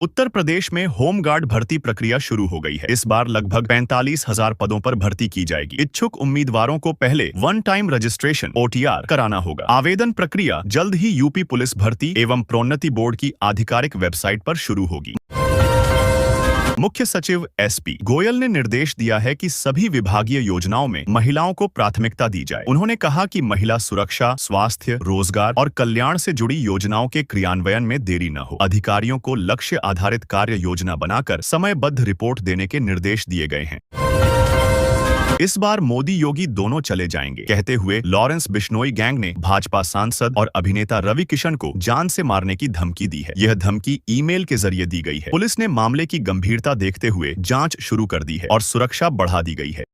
उत्तर प्रदेश में होमगार्ड भर्ती प्रक्रिया शुरू हो गई है। इस बार लगभग 45,000 पदों पर भर्ती की जाएगी। इच्छुक उम्मीदवारों को पहले वन टाइम रजिस्ट्रेशन (OTR) कराना होगा। आवेदन प्रक्रिया जल्द ही यूपी पुलिस भर्ती एवं प्रोन्नति बोर्ड की आधिकारिक वेबसाइट पर शुरू होगी। मुख्य सचिव SP गोयल ने निर्देश दिया है कि सभी विभागीय योजनाओं में महिलाओं को प्राथमिकता दी जाए। उन्होंने कहा कि महिला सुरक्षा, स्वास्थ्य, रोजगार और कल्याण से जुड़ी योजनाओं के क्रियान्वयन में देरी न हो। अधिकारियों को लक्ष्य आधारित कार्य योजना बनाकर समयबद्ध रिपोर्ट देने के निर्देश दिए गए हैं। इस बार मोदी योगी दोनों चले जाएंगे, कहते हुए लॉरेंस बिश्नोई गैंग ने भाजपा सांसद और अभिनेता रवि किशन को जान से मारने की धमकी दी है। यह धमकी ईमेल के जरिए दी गई है। पुलिस ने मामले की गंभीरता देखते हुए जांच शुरू कर दी है और सुरक्षा बढ़ा दी गई है।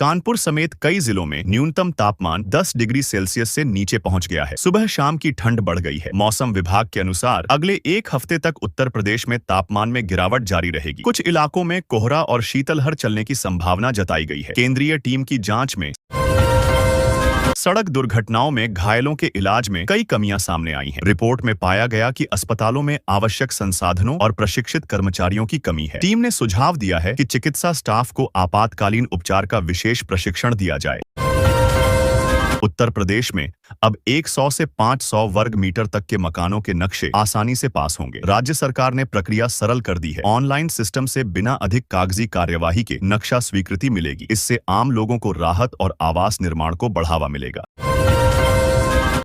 कानपुर समेत कई जिलों में न्यूनतम तापमान 10 डिग्री सेल्सियस से नीचे पहुंच गया है। सुबह शाम की ठंड बढ़ गई है। मौसम विभाग के अनुसार अगले एक हफ्ते तक उत्तर प्रदेश में तापमान में गिरावट जारी रहेगी। कुछ इलाकों में कोहरा और शीतलहर चलने की संभावना जताई गई है। केंद्रीय टीम की जांच में सड़क दुर्घटनाओं में घायलों के इलाज में कई कमियां सामने आई हैं। रिपोर्ट में पाया गया कि अस्पतालों में आवश्यक संसाधनों और प्रशिक्षित कर्मचारियों की कमी है। टीम ने सुझाव दिया है कि चिकित्सा स्टाफ को आपातकालीन उपचार का विशेष प्रशिक्षण दिया जाए। उत्तर प्रदेश में अब 100 से 500 वर्ग मीटर तक के मकानों के नक्शे आसानी से पास होंगे। राज्य सरकार ने प्रक्रिया सरल कर दी है। ऑनलाइन सिस्टम से बिना अधिक कागजी कार्यवाही के नक्शा स्वीकृति मिलेगी। इससे आम लोगों को राहत और आवास निर्माण को बढ़ावा मिलेगा।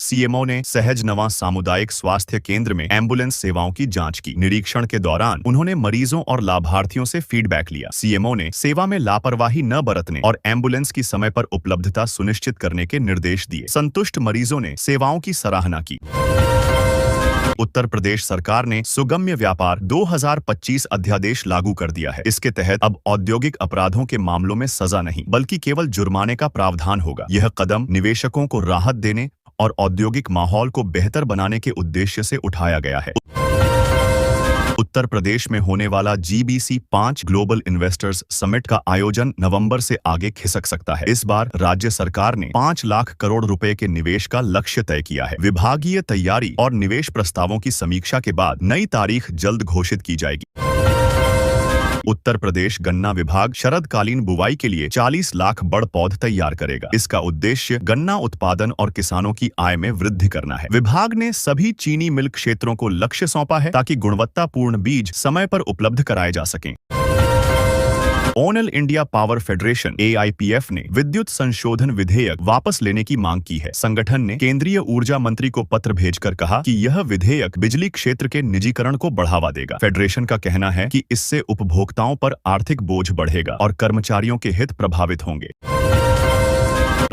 CMO ने सहजनवा सामुदायिक स्वास्थ्य केंद्र में एम्बुलेंस सेवाओं की जांच की। निरीक्षण के दौरान उन्होंने मरीजों और लाभार्थियों से फीडबैक लिया। CMO ने सेवा में लापरवाही न बरतने और एम्बुलेंस की समय पर उपलब्धता सुनिश्चित करने के निर्देश दिए। संतुष्ट मरीजों ने सेवाओं की सराहना की। उत्तर प्रदेश सरकार ने सुगम्य व्यापार 2025 अध्यादेश लागू कर दिया है। इसके तहत अब औद्योगिक अपराधों के मामलों में सजा नहीं बल्कि केवल जुर्माने का प्रावधान होगा। यह कदम निवेशकों को राहत देने और औद्योगिक माहौल को बेहतर बनाने के उद्देश्य से उठाया गया है। उत्तर प्रदेश में होने वाला GBC 5 ग्लोबल इन्वेस्टर्स समिट का आयोजन नवंबर से आगे खिसक सकता है। इस बार राज्य सरकार ने 5 लाख करोड़ रुपए के निवेश का लक्ष्य तय किया है। विभागीय तैयारी और निवेश प्रस्तावों की समीक्षा के बाद नई तारीख जल्द घोषित की जाएगी। उत्तर प्रदेश गन्ना विभाग शरदकालीन बुवाई के लिए 40 लाख बड़ पौध तैयार करेगा। इसका उद्देश्य गन्ना उत्पादन और किसानों की आय में वृद्धि करना है। विभाग ने सभी चीनी मिल क्षेत्रों को लक्ष्य सौंपा है ताकि गुणवत्तापूर्ण बीज समय पर उपलब्ध कराए जा सकें। All India power federation AIPF ने विद्युत संशोधन विधेयक वापस लेने की मांग की है। संगठन ने केंद्रीय ऊर्जा मंत्री को पत्र भेजकर कहा कि यह विधेयक बिजली क्षेत्र के निजीकरण को बढ़ावा देगा। फेडरेशन का कहना है कि इससे उपभोक्ताओं पर आर्थिक बोझ बढ़ेगा और कर्मचारियों के हित प्रभावित होंगे।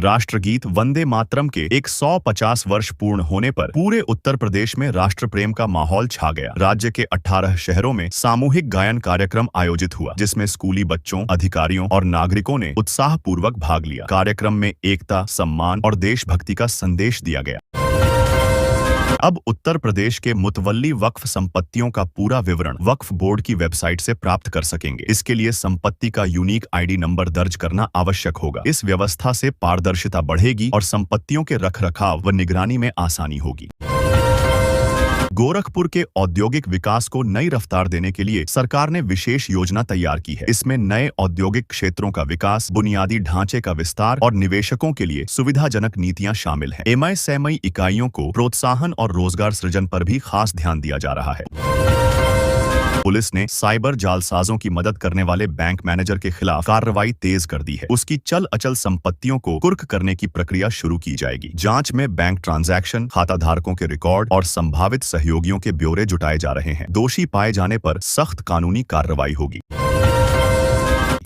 राष्ट्रगीत वंदे मातरम के 150 वर्ष पूर्ण होने पर पूरे उत्तर प्रदेश में राष्ट्र प्रेम का माहौल छा गया। राज्य के 18 शहरों में सामूहिक गायन कार्यक्रम आयोजित हुआ, जिसमें स्कूली बच्चों, अधिकारियों और नागरिकों ने उत्साहपूर्वक भाग लिया। कार्यक्रम में एकता, सम्मान और देशभक्ति का संदेश दिया गया। अब उत्तर प्रदेश के मुतवल्ली वक्फ संपत्तियों का पूरा विवरण वक्फ बोर्ड की वेबसाइट से प्राप्त कर सकेंगे। इसके लिए संपत्ति का यूनिक ID नंबर दर्ज करना आवश्यक होगा। इस व्यवस्था से पारदर्शिता बढ़ेगी और संपत्तियों के रखरखाव व निगरानी में आसानी होगी। गोरखपुर के औद्योगिक विकास को नई रफ्तार देने के लिए सरकार ने विशेष योजना तैयार की है। इसमें नए औद्योगिक क्षेत्रों का विकास, बुनियादी ढांचे का विस्तार और निवेशकों के लिए सुविधाजनक नीतियां शामिल हैं। MISMI इकाइयों को प्रोत्साहन और रोजगार सृजन पर भी खास ध्यान दिया जा रहा है। पुलिस ने साइबर जालसाजों की मदद करने वाले बैंक मैनेजर के खिलाफ कार्रवाई तेज कर दी है। उसकी चल अचल संपत्तियों को कुर्क करने की प्रक्रिया शुरू की जाएगी। जांच में बैंक ट्रांजैक्शन, खाता धारकों के रिकॉर्ड और संभावित सहयोगियों के ब्यौरे जुटाए जा रहे हैं। दोषी पाए जाने पर सख्त कानूनी कार्रवाई होगी।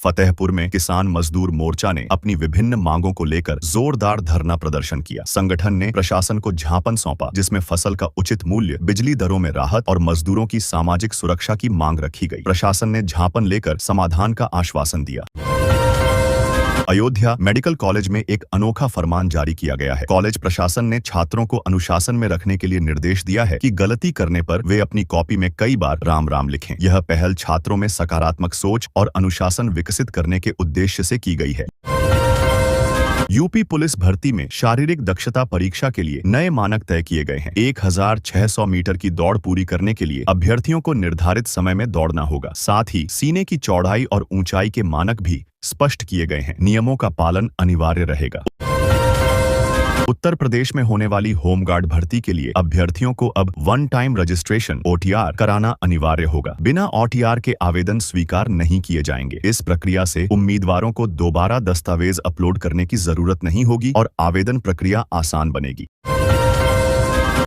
फतेहपुर में किसान मजदूर मोर्चा ने अपनी विभिन्न मांगों को लेकर जोरदार धरना प्रदर्शन किया। संगठन ने प्रशासन को ज्ञापन सौंपा, जिसमें फसल का उचित मूल्य, बिजली दरों में राहत और मजदूरों की सामाजिक सुरक्षा की मांग रखी गई। प्रशासन ने ज्ञापन लेकर समाधान का आश्वासन दिया। अयोध्या मेडिकल कॉलेज में एक अनोखा फरमान जारी किया गया है। कॉलेज प्रशासन ने छात्रों को अनुशासन में रखने के लिए निर्देश दिया है कि गलती करने पर वे अपनी कॉपी में कई बार राम राम लिखें। यह पहल छात्रों में सकारात्मक सोच और अनुशासन विकसित करने के उद्देश्य से की गई है। यूपी पुलिस भर्ती में शारीरिक दक्षता परीक्षा के लिए नए मानक तय किए गए हैं। 1600 मीटर की दौड़ पूरी करने के लिए अभ्यर्थियों को निर्धारित समय में दौड़ना होगा। साथ ही सीने की चौड़ाई और ऊंचाई के मानक भी स्पष्ट किए गए हैं। नियमों का पालन अनिवार्य रहेगा। उत्तर प्रदेश में होने वाली होमगार्ड भर्ती के लिए अभ्यर्थियों को अब वन टाइम रजिस्ट्रेशन OTR कराना अनिवार्य होगा। बिना OTR के आवेदन स्वीकार नहीं किए जाएंगे। इस प्रक्रिया से उम्मीदवारों को दोबारा दस्तावेज अपलोड करने की जरूरत नहीं होगी और आवेदन प्रक्रिया आसान बनेगी।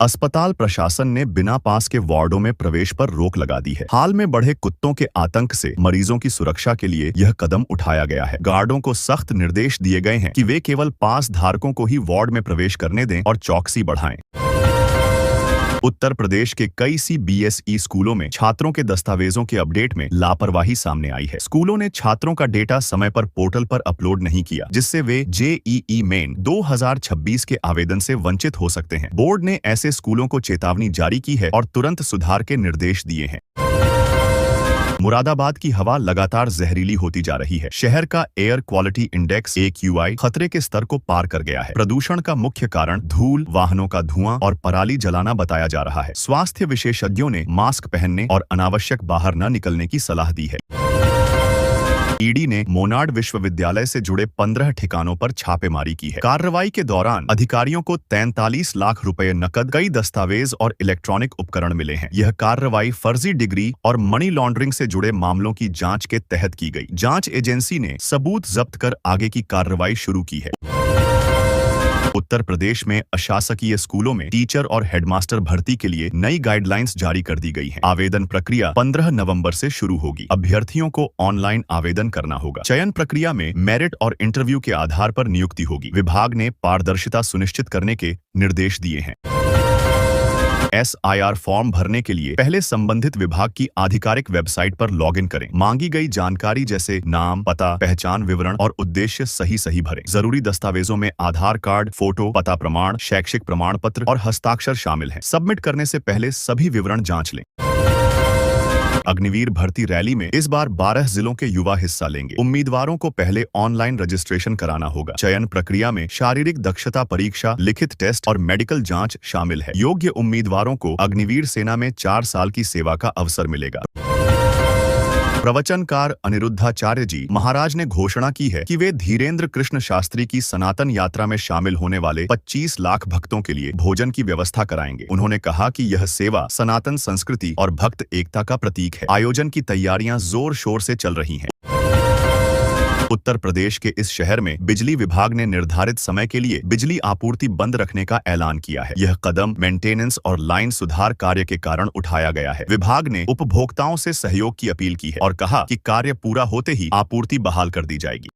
अस्पताल प्रशासन ने बिना पास के वार्डों में प्रवेश पर रोक लगा दी है। हाल में बढ़े कुत्तों के आतंक से मरीजों की सुरक्षा के लिए यह कदम उठाया गया है। गार्डों को सख्त निर्देश दिए गए हैं कि वे केवल पास धारकों को ही वार्ड में प्रवेश करने दें और चौकसी बढ़ाएं। उत्तर प्रदेश के कई CBSE स्कूलों में छात्रों के दस्तावेजों के अपडेट में लापरवाही सामने आई है। स्कूलों ने छात्रों का डेटा समय पर पोर्टल पर अपलोड नहीं किया, जिससे वे JEE मेन 2026 के आवेदन से वंचित हो सकते हैं। बोर्ड ने ऐसे स्कूलों को चेतावनी जारी की है और तुरंत सुधार के निर्देश दिए हैं। मुरादाबाद की हवा लगातार जहरीली होती जा रही है। शहर का एयर क्वालिटी इंडेक्स AQI खतरे के स्तर को पार कर गया है। प्रदूषण का मुख्य कारण धूल, वाहनों का धुआं और पराली जलाना बताया जा रहा है। स्वास्थ्य विशेषज्ञों ने मास्क पहनने और अनावश्यक बाहर न निकलने की सलाह दी है। ईडी ने मोनार्ड विश्वविद्यालय से जुड़े 15 ठिकानों पर छापेमारी की है। कार्रवाई के दौरान अधिकारियों को 43 लाख रुपए नकद, कई दस्तावेज और इलेक्ट्रॉनिक उपकरण मिले हैं। यह कार्रवाई फर्जी डिग्री और मनी लॉन्ड्रिंग से जुड़े मामलों की जांच के तहत की गई। जांच एजेंसी ने सबूत जब्त कर आगे की कार्रवाई शुरू की है। उत्तर प्रदेश में अशासकीय स्कूलों में टीचर और हेडमास्टर भर्ती के लिए नई गाइडलाइंस जारी कर दी गई हैं। आवेदन प्रक्रिया 15 नवंबर से शुरू होगी। अभ्यर्थियों को ऑनलाइन आवेदन करना होगा। चयन प्रक्रिया में मेरिट और इंटरव्यू के आधार पर नियुक्ति होगी। विभाग ने पारदर्शिता सुनिश्चित करने के निर्देश दिए हैं। SIR फॉर्म भरने के लिए पहले संबंधित विभाग की आधिकारिक वेबसाइट पर लॉगिन करें। मांगी गई जानकारी जैसे नाम, पता, पहचान विवरण और उद्देश्य सही भरें। जरूरी दस्तावेजों में आधार कार्ड, फोटो, पता प्रमाण, शैक्षिक प्रमाण पत्र और हस्ताक्षर शामिल हैं। सबमिट करने से पहले सभी विवरण जांच लें। अग्निवीर भर्ती रैली में इस बार 12 जिलों के युवा हिस्सा लेंगे। उम्मीदवारों को पहले ऑनलाइन रजिस्ट्रेशन कराना होगा। चयन प्रक्रिया में शारीरिक दक्षता परीक्षा, लिखित टेस्ट और मेडिकल जांच शामिल है। योग्य उम्मीदवारों को अग्निवीर सेना में 4 साल की सेवा का अवसर मिलेगा। प्रवचनकार अनिरुद्धाचार्य जी महाराज ने घोषणा की है कि वे धीरेन्द्र कृष्ण शास्त्री की सनातन यात्रा में शामिल होने वाले 25 लाख भक्तों के लिए भोजन की व्यवस्था कराएंगे। उन्होंने कहा कि यह सेवा सनातन संस्कृति और भक्त एकता का प्रतीक है। आयोजन की तैयारियां जोर शोर से चल रही हैं। उत्तर प्रदेश के इस शहर में बिजली विभाग ने निर्धारित समय के लिए बिजली आपूर्ति बंद रखने का ऐलान किया है। यह कदम मेंटेनेंस और लाइन सुधार कार्य के कारण उठाया गया है। विभाग ने उपभोक्ताओं से सहयोग की अपील की है और कहा कि कार्य पूरा होते ही आपूर्ति बहाल कर दी जाएगी।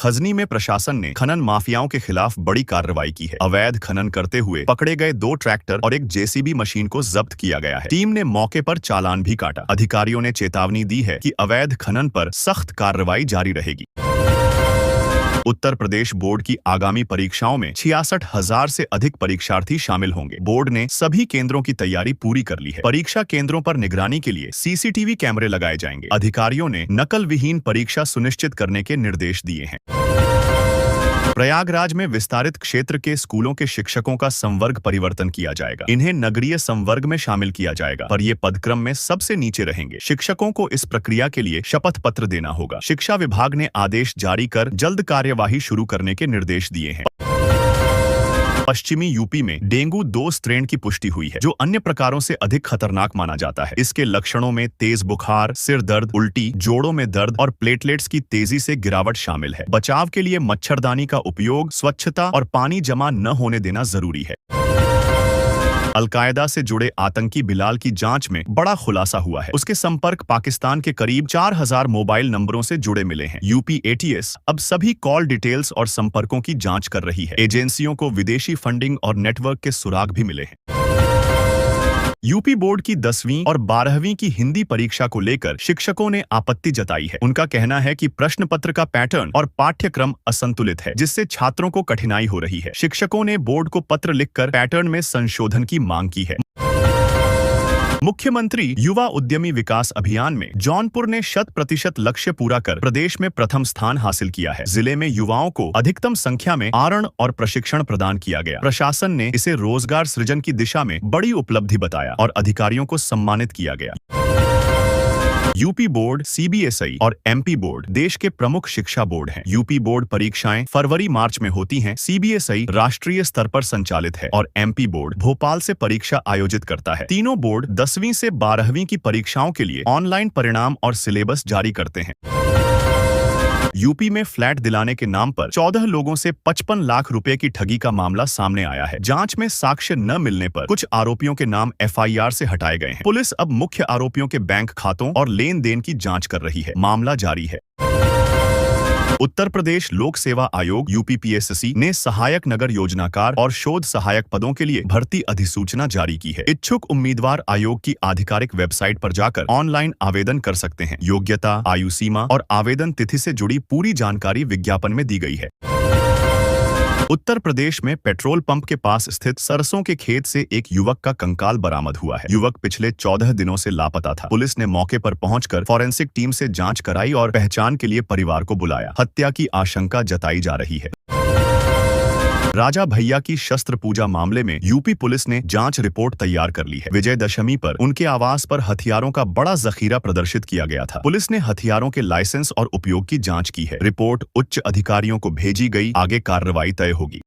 खजनी में प्रशासन ने खनन माफियाओं के खिलाफ बड़ी कार्रवाई की है। अवैध खनन करते हुए पकड़े गए 2 ट्रैक्टर और एक JCB मशीन को जब्त किया गया है। टीम ने मौके पर चालान भी काटा। अधिकारियों ने चेतावनी दी है कि अवैध खनन पर सख्त कार्रवाई जारी रहेगी। उत्तर प्रदेश बोर्ड की आगामी परीक्षाओं में 66,000 से अधिक परीक्षार्थी शामिल होंगे। बोर्ड ने सभी केंद्रों की तैयारी पूरी कर ली है। परीक्षा केंद्रों पर निगरानी के लिए CCTV कैमरे लगाए जाएंगे। अधिकारियों ने नकल विहीन परीक्षा सुनिश्चित करने के निर्देश दिए हैं। प्रयागराज में विस्तारित क्षेत्र के स्कूलों के शिक्षकों का संवर्ग परिवर्तन किया जाएगा। इन्हें नगरीय संवर्ग में शामिल किया जाएगा, पर ये पदक्रम में सबसे नीचे रहेंगे। शिक्षकों को इस प्रक्रिया के लिए शपथ पत्र देना होगा। शिक्षा विभाग ने आदेश जारी कर जल्द कार्यवाही शुरू करने के निर्देश दिए हैं। पश्चिमी यूपी में डेंगू 2 स्ट्रेन की पुष्टि हुई है, जो अन्य प्रकारों से अधिक खतरनाक माना जाता है। इसके लक्षणों में तेज बुखार, सिर दर्द, उल्टी, जोड़ों में दर्द और प्लेटलेट्स की तेजी से गिरावट शामिल है। बचाव के लिए मच्छरदानी का उपयोग, स्वच्छता और पानी जमा न होने देना जरूरी है। अलकायदा से जुड़े आतंकी बिलाल की जांच में बड़ा खुलासा हुआ है। उसके संपर्क पाकिस्तान के करीब 4000 मोबाइल नंबरों से जुड़े मिले हैं। यूपी ATS अब सभी कॉल डिटेल्स और संपर्कों की जांच कर रही है। एजेंसियों को विदेशी फंडिंग और नेटवर्क के सुराग भी मिले हैं। यूपी बोर्ड की 10वीं और 12वीं की हिंदी परीक्षा को लेकर शिक्षकों ने आपत्ति जताई है। उनका कहना है कि प्रश्न पत्र का पैटर्न और पाठ्यक्रम असंतुलित है, जिससे छात्रों को कठिनाई हो रही है। शिक्षकों ने बोर्ड को पत्र लिखकर पैटर्न में संशोधन की मांग की है। मुख्यमंत्री युवा उद्यमी विकास अभियान में जौनपुर ने 100% लक्ष्य पूरा कर प्रदेश में प्रथम स्थान हासिल किया है। जिले में युवाओं को अधिकतम संख्या में आरण और प्रशिक्षण प्रदान किया गया। प्रशासन ने इसे रोजगार सृजन की दिशा में बड़ी उपलब्धि बताया और अधिकारियों को सम्मानित किया गया। यूपी बोर्ड, सीबीएसई और एमपी बोर्ड देश के प्रमुख शिक्षा बोर्ड हैं। यूपी बोर्ड परीक्षाएं फरवरी-मार्च में होती हैं। सीबीएसई राष्ट्रीय स्तर पर संचालित है और एमपी बोर्ड भोपाल से परीक्षा आयोजित करता है। तीनों बोर्ड 10वीं से 12वीं की परीक्षाओं के लिए ऑनलाइन परिणाम और सिलेबस जारी करते हैं। यूपी में फ्लैट दिलाने के नाम पर 14 लोगों से 55 लाख रुपए की ठगी का मामला सामने आया है। जांच में साक्ष्य न मिलने पर कुछ आरोपियों के नाम एफआईआर से हटाए गए हैं। पुलिस अब मुख्य आरोपियों के बैंक खातों और लेन देन की जांच कर रही है। मामला जारी है। उत्तर प्रदेश लोक सेवा आयोग यूपीपीएससी ने सहायक नगर योजनाकार और शोध सहायक पदों के लिए भर्ती अधिसूचना जारी की है। इच्छुक उम्मीदवार आयोग की आधिकारिक वेबसाइट पर जाकर ऑनलाइन आवेदन कर सकते हैं। योग्यता, आयु सीमा और आवेदन तिथि से जुड़ी पूरी जानकारी विज्ञापन में दी गई है। उत्तर प्रदेश में पेट्रोल पंप के पास स्थित सरसों के खेत से एक युवक का कंकाल बरामद हुआ है। युवक पिछले 14 दिनों से लापता था। पुलिस ने मौके पर पहुंचकर फॉरेंसिक टीम से जांच कराई और पहचान के लिए परिवार को बुलाया। हत्या की आशंका जताई जा रही है। राजा भैया की शस्त्र पूजा मामले में यूपी पुलिस ने जांच रिपोर्ट तैयार कर ली है। विजयदशमी पर उनके आवास पर हथियारों का बड़ा जखीरा प्रदर्शित किया गया था। पुलिस ने हथियारों के लाइसेंस और उपयोग की जांच की है। रिपोर्ट उच्च अधिकारियों को भेजी गई। आगे कार्रवाई तय होगी।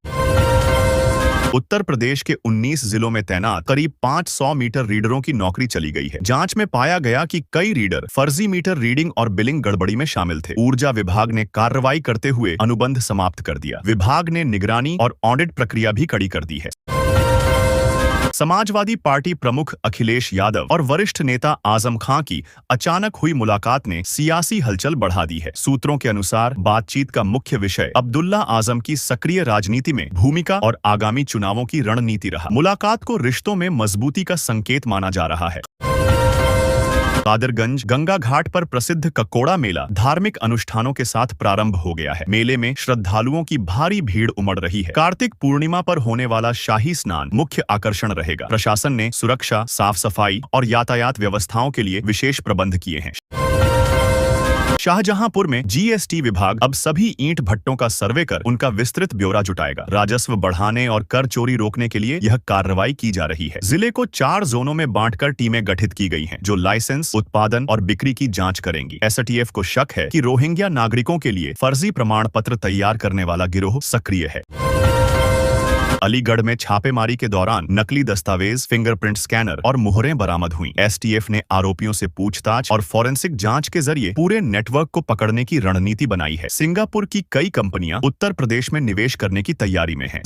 उत्तर प्रदेश के 19 जिलों में तैनात करीब 500 मीटर रीडरों की नौकरी चली गई है। जांच में पाया गया कि कई रीडर फर्जी मीटर रीडिंग और बिलिंग गड़बड़ी में शामिल थे। ऊर्जा विभाग ने कार्रवाई करते हुए अनुबंध समाप्त कर दिया। विभाग ने निगरानी और ऑडिट प्रक्रिया भी कड़ी कर दी है। समाजवादी पार्टी प्रमुख अखिलेश यादव और वरिष्ठ नेता आजम खां की अचानक हुई मुलाकात ने सियासी हलचल बढ़ा दी है। सूत्रों के अनुसार बातचीत का मुख्य विषय अब्दुल्ला आजम की सक्रिय राजनीति में भूमिका और आगामी चुनावों की रणनीति रहा। मुलाकात को रिश्तों में मजबूती का संकेत माना जा रहा है। कादरगंज गंगा घाट पर प्रसिद्ध ककोड़ा मेला धार्मिक अनुष्ठानों के साथ प्रारंभ हो गया है। मेले में श्रद्धालुओं की भारी भीड़ उमड़ रही है। कार्तिक पूर्णिमा पर होने वाला शाही स्नान मुख्य आकर्षण रहेगा। प्रशासन ने सुरक्षा, साफ सफाई और यातायात व्यवस्थाओं के लिए विशेष प्रबंध किए हैं। शाहजहांपुर में जीएसटी विभाग अब सभी ईंट भट्टों का सर्वे कर उनका विस्तृत ब्यौरा जुटाएगा। राजस्व बढ़ाने और कर चोरी रोकने के लिए यह कार्रवाई की जा रही है। जिले को 4 जोनों में बांटकर टीमें गठित की गई हैं, जो लाइसेंस, उत्पादन और बिक्री की जांच करेंगी। एसटीएफ को शक है कि रोहिंग्या नागरिकों के लिए फर्जी प्रमाण पत्र तैयार करने वाला गिरोह सक्रिय है। अलीगढ़ में छापेमारी के दौरान नकली दस्तावेज, फिंगरप्रिंट स्कैनर और मुहरें बरामद हुई। एसटीएफ ने आरोपियों से पूछताछ और फॉरेंसिक जांच के जरिए पूरे नेटवर्क को पकड़ने की रणनीति बनाई है। सिंगापुर की कई कंपनियां उत्तर प्रदेश में निवेश करने की तैयारी में हैं।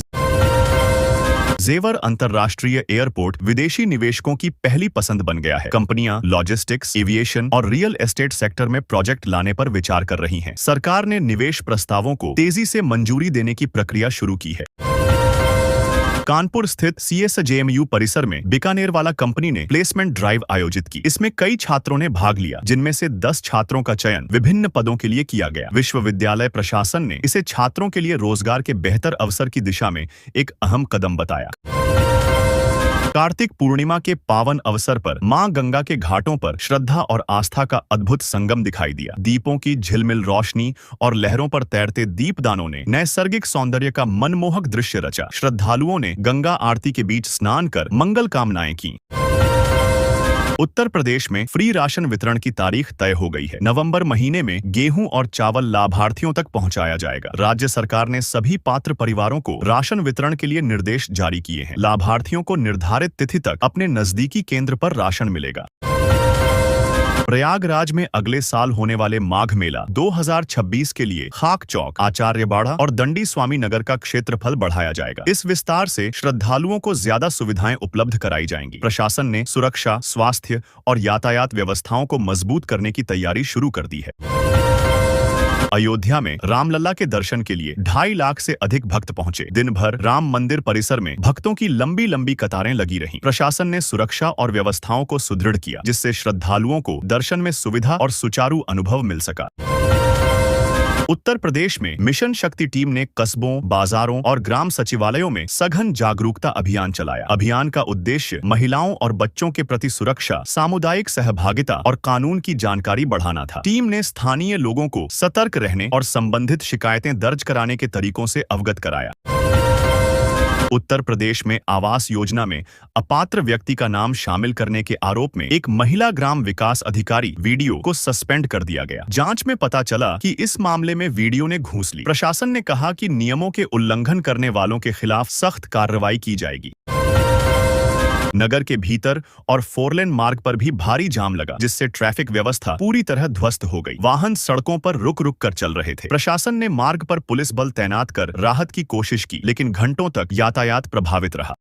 जेवर अंतर्राष्ट्रीय एयरपोर्ट विदेशी निवेशकों की पहली पसंद बन गया है। कंपनियां लॉजिस्टिक्स, एविएशन और रियल एस्टेट सेक्टर में प्रोजेक्ट लाने पर विचार कर रही हैं। सरकार ने निवेश प्रस्तावों को तेजी से मंजूरी देने की प्रक्रिया शुरू की है। कानपुर स्थित सीएसजेएमयू परिसर में बीकानेर वाला कंपनी ने प्लेसमेंट ड्राइव आयोजित की। इसमें कई छात्रों ने भाग लिया, जिनमें से 10 छात्रों का चयन विभिन्न पदों के लिए किया गया। विश्वविद्यालय प्रशासन ने इसे छात्रों के लिए रोजगार के बेहतर अवसर की दिशा में एक अहम कदम बताया। कार्तिक पूर्णिमा के पावन अवसर पर मां गंगा के घाटों पर श्रद्धा और आस्था का अद्भुत संगम दिखाई दिया। दीपों की झिलमिल रोशनी और लहरों पर तैरते दीपदानों ने नैसर्गिक सौंदर्य का मनमोहक दृश्य रचा। श्रद्धालुओं ने गंगा आरती के बीच स्नान कर मंगल कामनाएं की। उत्तर प्रदेश में फ्री राशन वितरण की तारीख तय हो गई है। नवंबर महीने में गेहूं और चावल लाभार्थियों तक पहुंचाया जाएगा। राज्य सरकार ने सभी पात्र परिवारों को राशन वितरण के लिए निर्देश जारी किए हैं। लाभार्थियों को निर्धारित तिथि तक अपने नजदीकी केंद्र पर राशन मिलेगा। प्रयागराज में अगले साल होने वाले माघ मेला 2026 के लिए खाक चौक, आचार्यबाड़ा और दंडी स्वामी नगर का क्षेत्रफल बढ़ाया जाएगा। इस विस्तार से श्रद्धालुओं को ज्यादा सुविधाएं उपलब्ध कराई जाएंगी। प्रशासन ने सुरक्षा, स्वास्थ्य और यातायात व्यवस्थाओं को मजबूत करने की तैयारी शुरू कर दी है। अयोध्या में रामलला के दर्शन के लिए 2.5 लाख से अधिक भक्त पहुंचे। दिन भर राम मंदिर परिसर में भक्तों की लंबी लंबी कतारें लगी रहीं। प्रशासन ने सुरक्षा और व्यवस्थाओं को सुदृढ़ किया, जिससे श्रद्धालुओं को दर्शन में सुविधा और सुचारू अनुभव मिल सका। उत्तर प्रदेश में मिशन शक्ति टीम ने कस्बों, बाजारों और ग्राम सचिवालयों में सघन जागरूकता अभियान चलाया। अभियान का उद्देश्य महिलाओं और बच्चों के प्रति सुरक्षा, सामुदायिक सहभागिता और कानून की जानकारी बढ़ाना था। टीम ने स्थानीय लोगों को सतर्क रहने और संबंधित शिकायतें दर्ज कराने के तरीकों से अवगत कराया। उत्तर प्रदेश में आवास योजना में अपात्र व्यक्ति का नाम शामिल करने के आरोप में एक महिला ग्राम विकास अधिकारी वीडियो को सस्पेंड कर दिया गया। जांच में पता चला कि इस मामले में वीडियो ने घूस ली। प्रशासन ने कहा कि नियमों के उल्लंघन करने वालों के खिलाफ सख्त कार्रवाई की जाएगी। नगर के भीतर और फोरलेन मार्ग पर भी भारी जाम लगा, जिससे ट्रैफिक व्यवस्था पूरी तरह ध्वस्त हो गई। वाहन सड़कों पर रुक रुक कर चल रहे थे। प्रशासन ने मार्ग पर पुलिस बल तैनात कर राहत की कोशिश की, लेकिन घंटों तक यातायात प्रभावित रहा।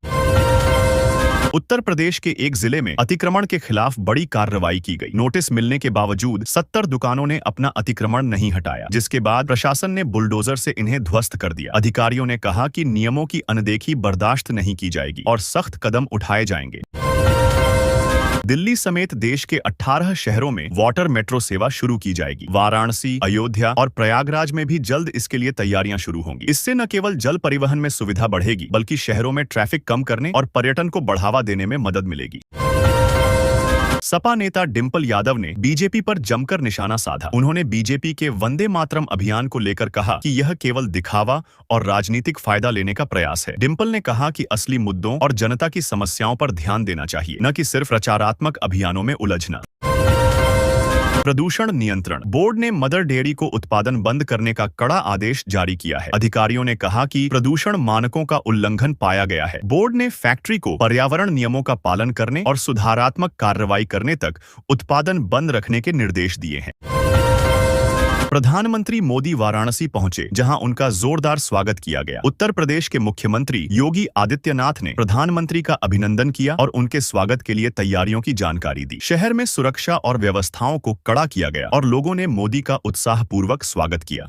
उत्तर प्रदेश के एक जिले में अतिक्रमण के खिलाफ बड़ी कार्रवाई की गई। नोटिस मिलने के बावजूद 70 दुकानों ने अपना अतिक्रमण नहीं हटाया, जिसके बाद प्रशासन ने बुलडोजर से इन्हें ध्वस्त कर दिया। अधिकारियों ने कहा कि नियमों की अनदेखी बर्दाश्त नहीं की जाएगी और सख्त कदम उठाए जाएंगे। दिल्ली समेत देश के 18 शहरों में वाटर मेट्रो सेवा शुरू की जाएगी। वाराणसी, अयोध्या और प्रयागराज में भी जल्द इसके लिए तैयारियां शुरू होंगी। इससे न केवल जल परिवहन में सुविधा बढ़ेगी, बल्कि शहरों में ट्रैफिक कम करने और पर्यटन को बढ़ावा देने में मदद मिलेगी। सपा नेता डिंपल यादव ने बीजेपी पर जमकर निशाना साधा। उन्होंने बीजेपी के वंदे मातरम अभियान को लेकर कहा कि यह केवल दिखावा और राजनीतिक फायदा लेने का प्रयास है। डिंपल ने कहा कि असली मुद्दों और जनता की समस्याओं पर ध्यान देना चाहिए, न कि सिर्फ प्रचारात्मक अभियानों में उलझना। प्रदूषण नियंत्रण बोर्ड ने मदर डेयरी को उत्पादन बंद करने का कड़ा आदेश जारी किया है। अधिकारियों ने कहा कि प्रदूषण मानकों का उल्लंघन पाया गया है। बोर्ड ने फैक्ट्री को पर्यावरण नियमों का पालन करने और सुधारात्मक कार्रवाई करने तक उत्पादन बंद रखने के निर्देश दिए हैं। प्रधानमंत्री मोदी वाराणसी पहुंचे, जहां उनका जोरदार स्वागत किया गया। उत्तर प्रदेश के मुख्यमंत्री योगी आदित्यनाथ ने प्रधानमंत्री का अभिनंदन किया और उनके स्वागत के लिए तैयारियों की जानकारी दी। शहर में सुरक्षा और व्यवस्थाओं को कड़ा किया गया और लोगों ने मोदी का उत्साहपूर्वक स्वागत किया।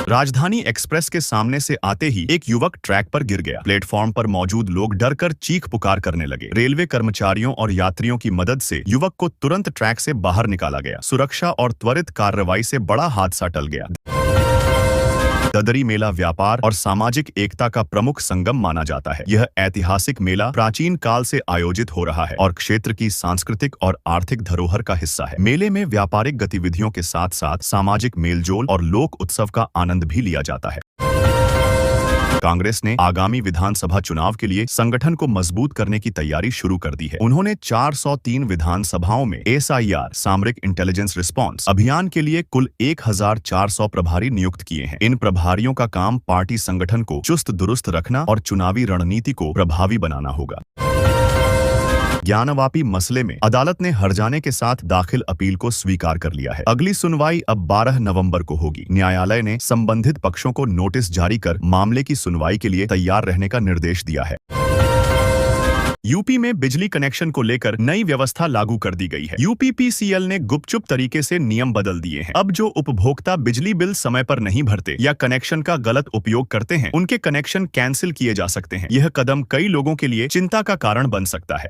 राजधानी एक्सप्रेस के सामने से आते ही एक युवक ट्रैक पर गिर गया। प्लेटफॉर्म पर मौजूद लोग डरकर चीख पुकार करने लगे। रेलवे कर्मचारियों और यात्रियों की मदद से युवक को तुरंत ट्रैक से बाहर निकाला गया। सुरक्षा और त्वरित कार्रवाई से बड़ा हादसा टल गया। ददरी मेला व्यापार और सामाजिक एकता का प्रमुख संगम माना जाता है। यह ऐतिहासिक मेला प्राचीन काल से आयोजित हो रहा है और क्षेत्र की सांस्कृतिक और आर्थिक धरोहर का हिस्सा है। मेले में व्यापारिक गतिविधियों के साथ साथ सामाजिक मेलजोल और लोक उत्सव का आनंद भी लिया जाता है। कांग्रेस ने आगामी विधानसभा चुनाव के लिए संगठन को मजबूत करने की तैयारी शुरू कर दी है। उन्होंने 403 विधानसभाओं में SIR सामरिक इंटेलिजेंस रिस्पांस अभियान के लिए कुल 1400 प्रभारी नियुक्त किए हैं। इन प्रभारियों का काम पार्टी संगठन को चुस्त दुरुस्त रखना और चुनावी रणनीति को प्रभावी बनाना होगा। ज्ञानवापी मसले में अदालत ने हर्जाने के साथ दाखिल अपील को स्वीकार कर लिया है। अगली सुनवाई अब 12 नवंबर को होगी। न्यायालय ने संबंधित पक्षों को नोटिस जारी कर मामले की सुनवाई के लिए तैयार रहने का निर्देश दिया है। यूपी में बिजली कनेक्शन को लेकर नई व्यवस्था लागू कर दी गई है। UPPCL ने गुपचुप तरीके से नियम बदल दिए हैं। अब जो उपभोक्ता बिजली बिल समय पर नहीं भरते या कनेक्शन का गलत उपयोग करते हैं, उनके कनेक्शन कैंसिल किए जा सकते हैं। यह कदम कई लोगों के लिए चिंता का कारण बन सकता है।